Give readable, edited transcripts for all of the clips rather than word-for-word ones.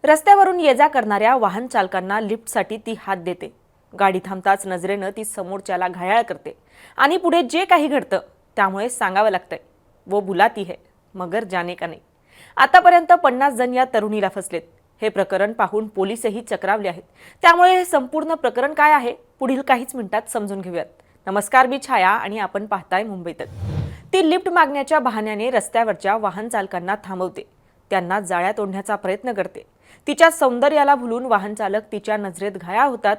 रस्त्यावरून ये जा करणाऱ्या वाहन चालकांना लिफ्टसाठी ती हात देते। गाडी थांबताच नजरेनं ती समोरच्याला घायाळ करते आणि पुढे जे काही घडतं त्यामुळे सांगावं लागतंय, वो बुलाती है मगर जाने का नहीं। आतापर्यंत 50 जण या तरुणीला फसलेत। हे प्रकरण पाहून पोलीसही चक्रावले आहेत। त्यामुळे हे संपूर्ण प्रकरण काय आहे पुढील काहीच मिनिटात समजून घेऊयात। नमस्कार, मी छाया आणि आपण पाहताय मुंबई तक। ती लिफ्ट मागण्याच्या बहाण्याने रस्त्यावरच्या वाहन चालकांना थांबवते, त्यांना जाळ्यात ओढण्याचा प्रयत्न करते। तिच्या सौंदर्याला भुलून वाहन चालक तिच्या नजरेत घायाळ होतात।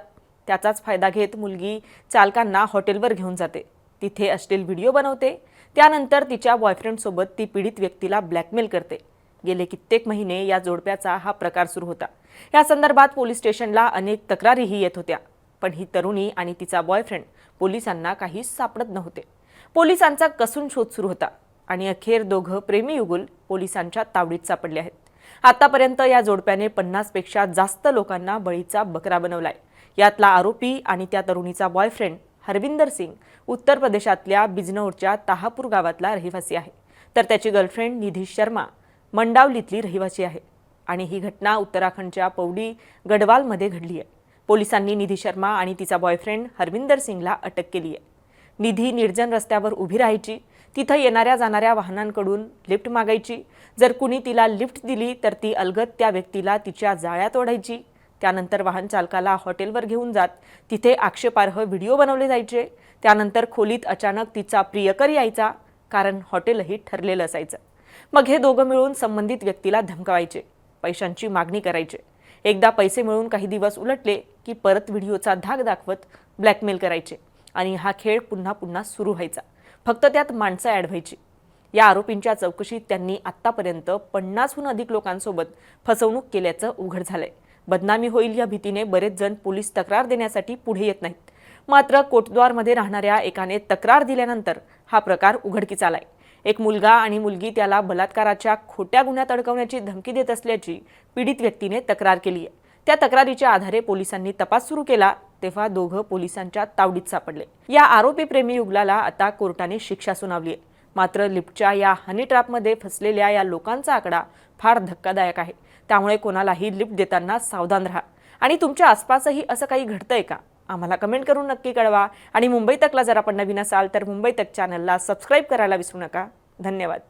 त्याचाच फायदा घेत मुलगी चालकांना हॉटेलवर घेऊन जाते, तिथे अश्लील व्हिडिओ बनवते। त्यानंतर तिच्या बॉयफ्रेंडसोबत ती पीडित व्यक्तीला ब्लॅकमेल करते। गेले कित्येक महिने या जोडप्याचा हा प्रकार सुरू होता। या संदर्भात पोलीस स्टेशनला अनेक तक्रारीही येत होत्या, पण ही तरुणी आणि तिचा बॉयफ्रेंड पोलिसांना काहीच सापडत नव्हते। पोलिसांचा कसून शोध सुरू होता आणि अखेर दोघं प्रेमी युगुल पोलिसांच्या तावडीत सापडले आहेत। आतापर्यंत या जोडप्याने 50 पेक्षा जास्त लोकांना बळीचा बकरा बनवलाय। यातला आरोपी आणि त्या तरुणीचा बॉयफ्रेंड हरविंदर सिंग उत्तर प्रदेशातल्या बिजनौरच्या ताहापूर गावातला रहिवासी आहे, तर त्याची गर्लफ्रेंड निधी शर्मा मंडावलीतली रहिवासी आहे आणि ही घटना उत्तराखंडच्या पौडी गढवालमध्ये घडली आहे। पोलिसांनी निधी शर्मा आणि तिचा बॉयफ्रेंड हरविंदर सिंगला अटक केली आहे। निधी निर्जन रस्त्यावर उभी राहायची, तिथं येणाऱ्या जाणाऱ्या वाहनांकडून लिफ्ट मागायची। जर कुणी तिला लिफ्ट दिली तर ती अलगद त्या व्यक्तीला तिच्या जाळ्यात ओढायची। त्यानंतर वाहन चालकाला हॉटेलवर घेऊन जात तिथे आक्षेपार्ह व्हिडिओ बनवले जायचे। त्यानंतर खोलीत अचानक तिचा प्रियकर यायचा, कारण हॉटेलही ठरलेलं असायचं। मग हे दोघं मिळून संबंधित व्यक्तीला धमकावायचे, पैशांची मागणी करायचे। एकदा पैसे मिळून काही दिवस उलटले की परत व्हिडिओचा धाक दाखवत ब्लॅकमेल करायचे आणि हा खेळ पुन्हा पुन्हा सुरू व्हायचा, फक्त त्यात माणसं ॲड व्हायची। या आरोपींच्या चौकशीत त्यांनी आत्तापर्यंत 50हून अधिक लोकांसोबत फसवणूक केल्याचं उघड झालंय। बदनामी होईल या भीतीने बरेच जण पोलीस तक्रार देण्यासाठी पुढे येत नाहीत। मात्र कोटद्वारमध्ये राहणाऱ्या एकाने तक्रार दिल्यानंतर हा प्रकार उघडकीस आलाय। एक मुलगा आणि मुलगी त्याला बलात्काराच्या खोट्या गुन्ह्यात अडकवण्याची धमकी देत असल्याची पीडित व्यक्तीने तक्रार केली आहे। त्या तक्रारीच्या आधारे पोलिसांनी तपास सुरू केला, तेव्हा दोघं पोलिसांच्या तावडीत सापडले। या आरोपी प्रेमी युगलाला आता कोर्टाने शिक्षा सुनावली आहे। मात्र लिफ्टच्या या हनी ट्रॅपमध्ये फसलेल्या या लोकांचा आकडा फार धक्कादायक आहे। त्यामुळे कोणालाही लिफ्ट देताना सावधान राहा आणि तुमच्या आसपासही असं काही घडतंय का आम्हाला कमेंट करून नक्की कळवा। आणि मुंबई तकला जर आपण नवीन असाल तर मुंबई तक चॅनलला सबस्क्राईब करायला विसरू नका। धन्यवाद।